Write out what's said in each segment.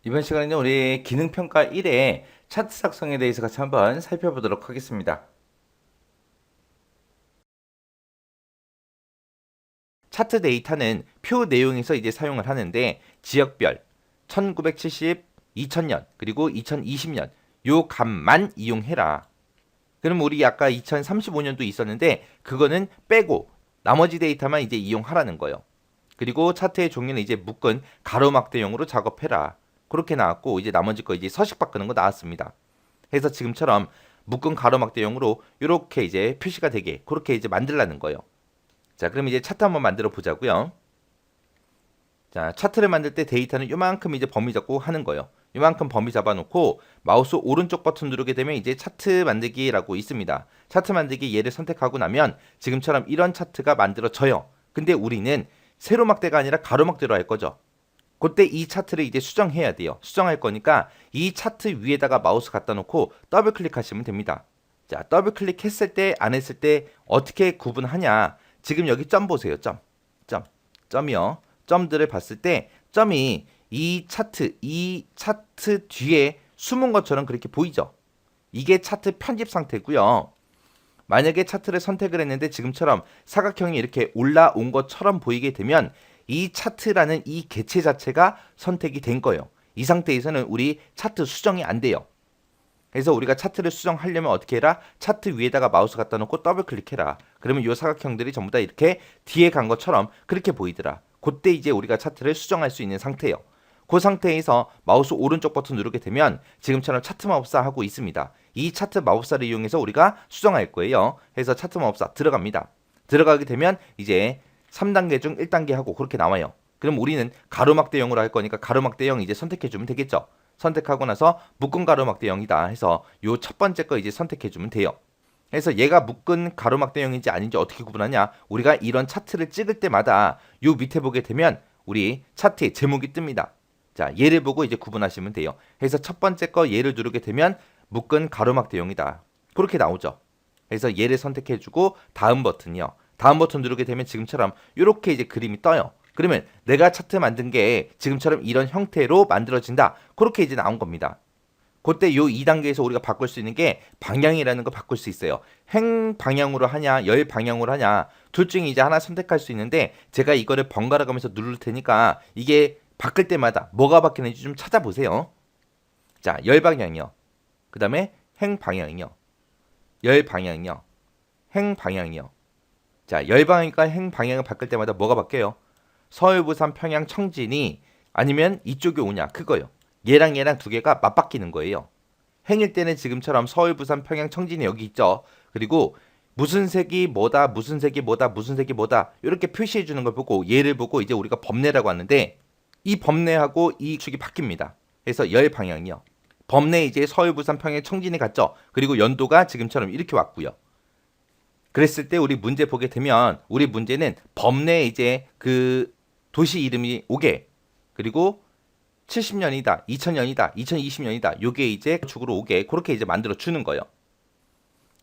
이번 시간에는 우리 기능평가 1의 차트 작성에 대해서 같이 한번 살펴보도록 하겠습니다. 차트 데이터는 표 내용에서 이제 사용을 하는데 지역별 1970, 2000년 그리고 2020년 요 값만 이용해라. 그럼 우리 아까 2035년도 있었는데 그거는 빼고 나머지 데이터만 이제 이용하라는 거예요. 그리고 차트의 종류는 이제 묶은 가로막대형으로 작업해라. 그렇게 나왔고 이제 나머지 거 이제 서식 바꾸는 거 나왔습니다. 그래서 지금처럼 묶은 가로막대형으로 이렇게 이제 표시가 되게 그렇게 이제 만들라는 거예요. 자, 그럼 이제 차트 한번 만들어 보자고요. 자, 차트를 만들 때 데이터는 요만큼 이제 범위 잡고 하는 거예요. 요만큼 범위 잡아놓고 마우스 오른쪽 버튼 누르게 되면 이제 차트 만들기라고 있습니다. 차트 만들기 얘를 선택하고 나면 지금처럼 이런 차트가 만들어져요. 근데 우리는 세로막대가 아니라 가로막대로 할 거죠. 그때 이 차트를 이제 수정해야 돼요. 수정할 거니까 이 차트 위에다가 마우스 갖다 놓고 더블 클릭하시면 됩니다. 자, 더블 클릭했을 때, 안 했을 때 어떻게 구분하냐? 지금 여기 점 보세요. 점이요. 점들을 봤을 때 점이 이 차트 뒤에 숨은 것처럼 그렇게 보이죠? 이게 차트 편집 상태고요. 만약에 차트를 선택을 했는데 지금처럼 사각형이 이렇게 올라온 것처럼 보이게 되면 이 차트라는 이 개체 자체가 선택이 된 거예요. 이 상태에서는 우리 차트 수정이 안 돼요. 그래서 우리가 차트를 수정하려면 어떻게 해라? 차트 위에다가 마우스 갖다 놓고 더블 클릭해라. 그러면 이 사각형들이 전부 다 이렇게 뒤에 간 것처럼 그렇게 보이더라. 그때 이제 우리가 차트를 수정할 수 있는 상태예요. 그 상태에서 마우스 오른쪽 버튼 누르게 되면 지금처럼 차트 마법사 하고 있습니다. 이 차트 마법사를 이용해서 우리가 수정할 거예요. 그래서 차트 마법사 들어갑니다. 들어가게 되면 이제 3단계 중 1단계 하고 그렇게 나와요. 그럼 우리는 가로막대형으로 할 거니까 가로막대형 이제 선택해주면 되겠죠. 선택하고 나서 묶은 가로막대형이다 해서 요 첫 번째 거 이제 선택해주면 돼요. 그래서 얘가 묶은 가로막대형인지 아닌지 어떻게 구분하냐? 우리가 이런 차트를 찍을 때마다 요 밑에 보게 되면 우리 차트에 제목이 뜹니다. 자, 얘를 보고 이제 구분하시면 돼요. 그래서 첫 번째 거 얘를 누르게 되면 묶은 가로막대형이다. 그렇게 나오죠. 그래서 얘를 선택해주고 다음 버튼이요. 다음 버튼 누르게 되면 지금처럼 이렇게 이제 그림이 떠요. 그러면 내가 차트 만든 게 지금처럼 이런 형태로 만들어진다. 그렇게 이제 나온 겁니다. 그때 요 2단계에서 우리가 바꿀 수 있는 게 방향이라는 거 바꿀 수 있어요. 행 방향으로 하냐, 열 방향으로 하냐, 둘 중에 이제 하나 선택할 수 있는데 제가 이거를 번갈아 가면서 누를 테니까 이게 바뀔 때마다 뭐가 바뀌는지 좀 찾아보세요. 자, 열 방향이요. 그 다음에 행 방향이요. 열 방향이요. 행 방향이요. 자, 열 방향과 행 방향을 바꿀 때마다 뭐가 바뀌어요? 서울, 부산, 평양, 청진이 아니면 이쪽이 오냐 그거요. 얘랑 두 개가 맞바뀌는 거예요. 행일 때는 지금처럼 서울, 부산, 평양, 청진이 여기 있죠. 그리고 무슨 색이 뭐다, 무슨 색이 뭐다, 무슨 색이 뭐다 이렇게 표시해 주는 걸 보고 얘를 보고 이제 우리가 범례라고 하는데 이 범례하고 이 축이 바뀝니다. 그래서 열 방향이요. 범례 이제 서울, 부산, 평양, 청진이 갔죠. 그리고 연도가 지금처럼 이렇게 왔고요. 그랬을 때 우리 문제 보게 되면 우리 문제는 범례에 이제 그 도시 이름이 오게 그리고 70년이다, 2000년이다, 2020년이다. 요게 이제 축으로 오게 그렇게 이제 만들어 주는 거예요.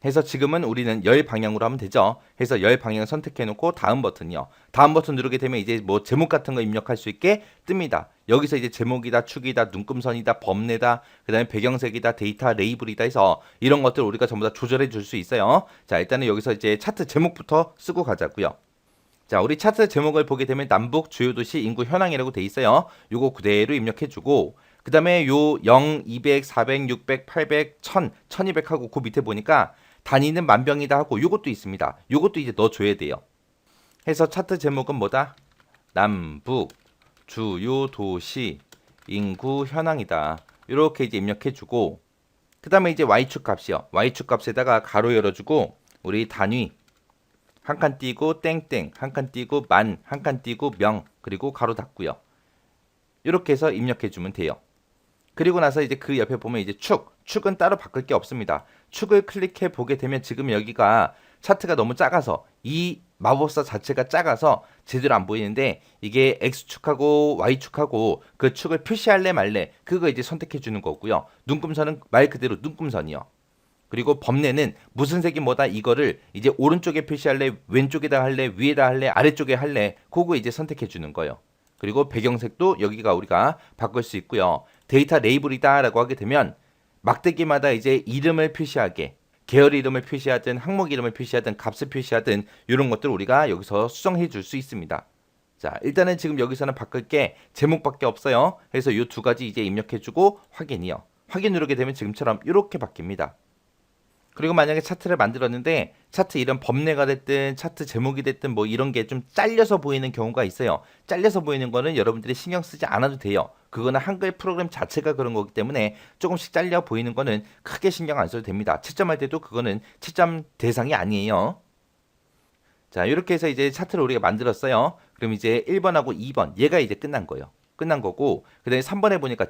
해서 지금은 우리는 열 방향으로 하면 되죠. 해서 열 방향 선택해 놓고 다음 버튼이요. 다음 버튼 누르게 되면 이제 뭐 제목 같은 거 입력할 수 있게 뜹니다. 여기서 이제 제목이다, 축이다, 눈금선이다, 범례다, 그다음에 배경색이다, 데이터 레이블이다 해서 이런 것들 우리가 전부 다 조절해 줄 수 있어요. 자, 일단은 여기서 이제 차트 제목부터 쓰고 가자고요. 자, 우리 차트 제목을 보게 되면 남북 주요 도시 인구 현황이라고 돼 있어요. 요거 그대로 입력해 주고 그다음에 요 0, 200, 400, 600, 800, 1000, 1200 하고 그 밑에 보니까 단위는 만병이다 하고 요것도 있습니다. 요것도 이제 넣어 줘야 돼요. 해서 차트 제목은 뭐다? 남북 주요 도시 인구 현황이다. 이렇게 이제 입력해 주고 그다음에 이제 y축 값이요. y축 값에다가 가로 열어 주고 우리 단위 한 칸 띄고 땡땡, 한 칸 띄고 만, 한 칸 띄고 명, 그리고 가로 닫고요. 이렇게 해서 입력해 주면 돼요. 그리고 나서 이제 그 옆에 보면 이제 축은 따로 바꿀 게 없습니다. 축을 클릭해 보게 되면 지금 여기가 차트가 너무 작아서 이 마법사 자체가 작아서 제대로 안 보이는데 이게 X축하고 Y축하고 그 축을 표시할래 말래 그거 이제 선택해 주는 거고요. 눈금선은 말 그대로 눈금선이요. 그리고 범례는 무슨 색이 뭐다 이거를 이제 오른쪽에 표시할래 왼쪽에다 할래 위에다 할래 아래쪽에 할래 그거 이제 선택해 주는 거예요. 그리고 배경색도 여기가 우리가 바꿀 수 있고요. 데이터 레이블이다라고 하게 되면 막대기마다 이제 이름을 표시하게 계열 이름을 표시하든 항목 이름을 표시하든 값을 표시하든 이런 것들 우리가 여기서 수정해 줄 수 있습니다. 자, 일단은 지금 여기서는 바꿀 게 제목밖에 없어요. 그래서 이 두 가지 이제 입력해주고 확인이요. 확인 누르게 되면 지금처럼 이렇게 바뀝니다. 그리고 만약에 차트를 만들었는데 차트 이름 범례가 됐든 차트 제목이 됐든 뭐 이런 게 좀 잘려서 보이는 경우가 있어요. 잘려서 보이는 거는 여러분들이 신경 쓰지 않아도 돼요. 그거는 한글 프로그램 자체가 그런 거기 때문에 조금씩 잘려 보이는 거는 크게 신경 안 써도 됩니다. 채점할 때도 그거는 채점 대상이 아니에요. 자, 이렇게 해서 이제 차트를 우리가 만들었어요. 그럼 이제 1번하고 2번 얘가 이제 끝난 거예요. 끝난 거고 그다음에 3번에 보니까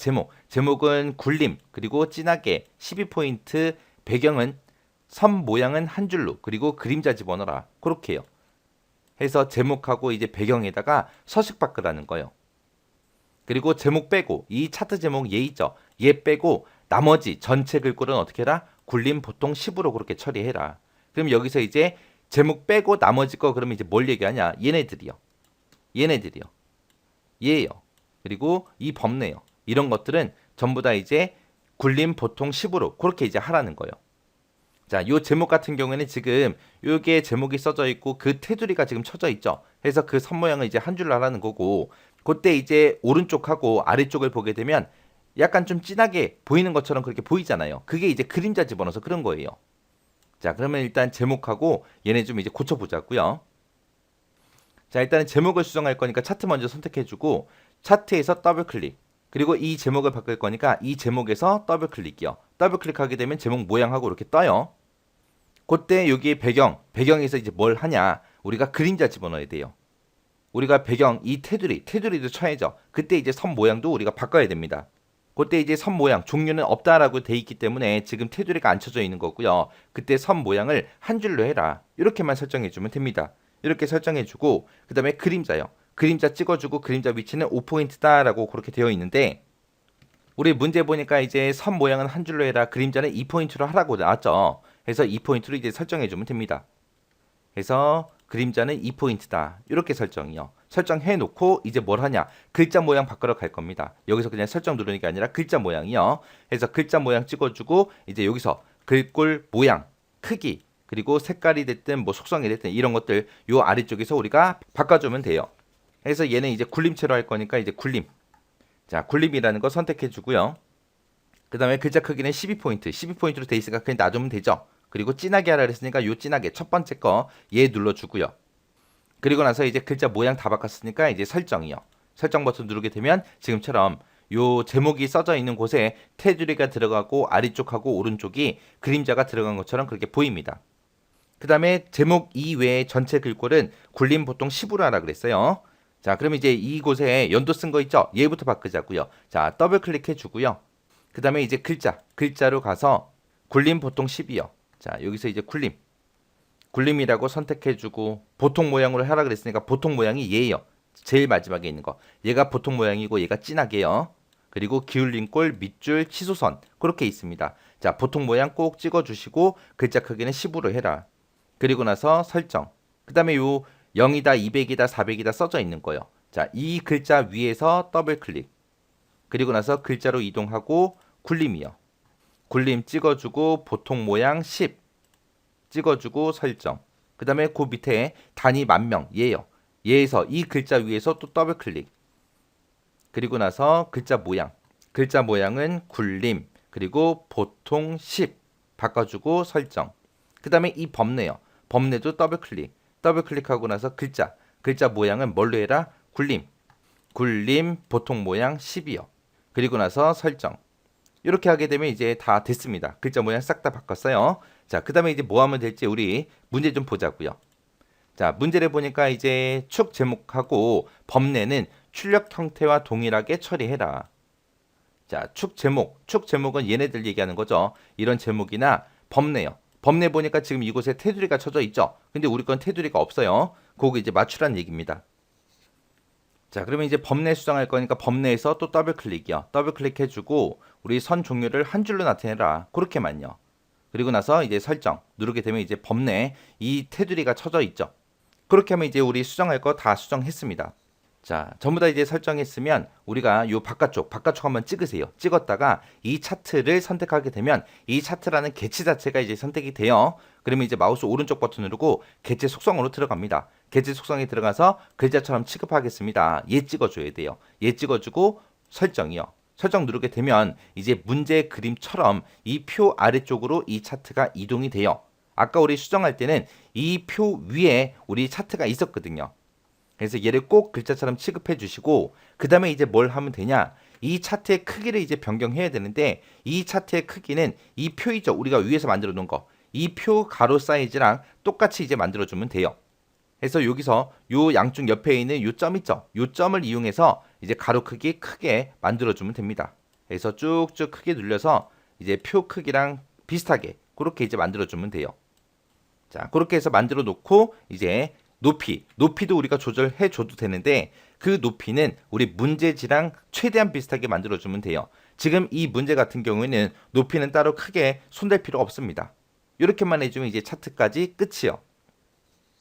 제목은 굴림 그리고 진하게 12포인트 배경은 선 모양은 한 줄로 그리고 그림자 집어넣어라 그렇게 해요. 해서 제목하고 이제 배경에다가 서식 바꾸라는 거예요. 그리고 제목 빼고 이 차트 제목 얘 있죠. 얘 빼고 나머지 전체 글꼴은 어떻게 해라? 굴림 보통 10으로 그렇게 처리해라. 그럼 여기서 이제 제목 빼고 나머지 거 그러면 이제 뭘 얘기하냐? 얘네들이요. 얘예요. 그리고 이 범례요. 이런 것들은 전부 다 이제 굴림 보통 10으로 그렇게 이제 하라는 거예요. 자, 요 제목 같은 경우에는 지금 요게 제목이 써져 있고 그 테두리가 지금 쳐져 있죠. 그래서 그 선 모양을 이제 한 줄로 하라는 거고 그때 이제 오른쪽하고 아래쪽을 보게 되면 약간 좀 진하게 보이는 것처럼 그렇게 보이잖아요. 그게 이제 그림자 집어넣어서 그런 거예요. 자, 그러면 일단 제목하고 얘네 좀 이제 고쳐보자고요. 자, 일단은 제목을 수정할 거니까 차트 먼저 선택해주고 차트에서 더블 클릭 그리고 이 제목을 바꿀 거니까 이 제목에서 더블 클릭이요. 더블 클릭하게 되면 제목 모양하고 이렇게 떠요. 그때 여기 배경에서 이제 뭘 하냐? 우리가 그림자 집어넣어야 돼요. 우리가 배경 이 테두리도 쳐야죠. 그때 이제 선 모양도 우리가 바꿔야 됩니다. 그때 이제 선 모양 종류는 없다라고 돼 있기 때문에 지금 테두리가 안 쳐져 있는 거고요. 그때 선 모양을 한 줄로 해라. 이렇게만 설정해 주면 됩니다. 이렇게 설정해 주고 그다음에 그림자요. 그림자 찍어주고 그림자 위치는 5포인트다라고 그렇게 되어 있는데 우리 문제 보니까 이제 선 모양은 한 줄로 해라. 그림자는 2포인트로 하라고 나왔죠. 그래서 2포인트로 이제 설정해 주면 됩니다. 그래서 그림자는 2포인트다. 이렇게 설정이요. 설정해 놓고 이제 뭘 하냐? 글자 모양 바꾸러 갈 겁니다. 여기서 그냥 설정 누르는 게 아니라 글자 모양이요. 그래서 글자 모양 찍어주고 이제 여기서 글꼴 모양, 크기, 그리고 색깔이 됐든 뭐 속성이 됐든 이런 것들 요 아래쪽에서 우리가 바꿔주면 돼요. 그래서 얘는 이제 굴림체로 할 거니까 이제 굴림. 자, 굴림이라는 거 선택해 주고요. 그 다음에 글자 크기는 12포인트. 12포인트로 돼 있으니까 그냥 놔두면 되죠. 그리고 진하게 하라 그랬으니까 요 진하게 첫 번째 거 얘 눌러주고요. 그리고 나서 이제 글자 모양 다 바꿨으니까 이제 설정이요. 설정 버튼 누르게 되면 지금처럼 요 제목이 써져 있는 곳에 테두리가 들어가고 아래쪽하고 오른쪽이 그림자가 들어간 것처럼 그렇게 보입니다. 그 다음에 제목 이외의 전체 글꼴은 굴림 보통 10으로 하라 그랬어요. 자, 그럼 이제 이곳에 연도 쓴 거 있죠? 얘부터 바꾸자고요. 자, 더블 클릭해 주고요. 그 다음에 이제 글자로 가서 굴림 보통 10이요. 자, 여기서 이제 굴림이라고 선택해 주고 보통 모양으로 하라 그랬으니까 보통 모양이 얘예요. 제일 마지막에 있는 거. 얘가 보통 모양이고 얘가 진하게요. 그리고 기울린 꼴, 밑줄, 치수선 그렇게 있습니다. 자, 보통 모양 꼭 찍어 주시고 글자 크기는 10으로 해라. 그리고 나서 설정. 그 다음에 요 0이다, 200이다, 400이다 써져 있는 거예요. 자, 이 글자 위에서 더블 클릭. 그리고 나서 글자로 이동하고 굴림이요. 굴림 찍어주고 보통 모양 10 찍어주고 설정. 그 다음에 그 밑에 단위 만명 얘요. 얘에서 이 글자 위에서 또 더블 클릭. 그리고 나서 글자 모양은 굴림 그리고 보통 10 바꿔주고 설정. 그 다음에 이 범례요. 범례도 더블 클릭하고 나서 글자 모양은 뭘로 해라? 굴림 보통 모양 10이요. 그리고 나서 설정. 이렇게 하게 되면 이제 다 됐습니다. 글자 모양 싹 다 바꿨어요. 자, 그 다음에 이제 뭐 하면 될지 우리 문제 좀 보자고요. 자, 문제를 보니까 이제 축 제목하고 범례는 출력 형태와 동일하게 처리해라. 자, 축 제목은 얘네들 얘기하는 거죠. 이런 제목이나 범례요. 범례 보니까 지금 이곳에 테두리가 쳐져 있죠. 근데 우리 건 테두리가 없어요. 그거 이제 맞추란 얘기입니다. 자, 그러면 이제 범례 수정할 거니까 범례에서 또 더블 클릭이요. 더블 클릭해주고 우리 선 종류를 한 줄로 나타내라. 그렇게만요. 그리고 나서 이제 설정 누르게 되면 이제 범례 이 테두리가 쳐져 있죠. 그렇게 하면 이제 우리 수정할 거 다 수정했습니다. 자, 전부 다 이제 설정했으면 우리가 요 바깥쪽 한번 찍으세요. 찍었다가 이 차트를 선택하게 되면 이 차트라는 개체 자체가 이제 선택이 돼요. 그러면 이제 마우스 오른쪽 버튼 누르고 개체 속성으로 들어갑니다. 개체 속성에 들어가서 글자처럼 취급하겠습니다. 얘 찍어줘야 돼요. 얘 찍어주고 설정이요. 설정 누르게 되면 이제 문제 그림처럼 이 표 아래쪽으로 이 차트가 이동이 돼요. 아까 우리 수정할 때는 이 표 위에 우리 차트가 있었거든요. 그래서 얘를 꼭 글자처럼 취급해 주시고 그 다음에 이제 뭘 하면 되냐, 이 차트의 크기를 이제 변경해야 되는데 이 차트의 크기는 이 표이죠. 우리가 위에서 만들어 놓은 거, 이 표 가로 사이즈랑 똑같이 이제 만들어 주면 돼요. 그래서 여기서 요 양쪽 옆에 있는 요 점 있죠. 요 점을 이용해서 이제 가로 크기 크게 만들어 주면 됩니다. 그래서 쭉쭉 크게 눌려서 이제 표 크기랑 비슷하게 그렇게 이제 만들어 주면 돼요. 자, 그렇게 해서 만들어 놓고 이제 높이도 우리가 조절해 줘도 되는데 그 높이는 우리 문제지랑 최대한 비슷하게 만들어 주면 돼요. 지금 이 문제 같은 경우에는 높이는 따로 크게 손댈 필요가 없습니다. 이렇게만 해주면 이제 차트까지 끝이요.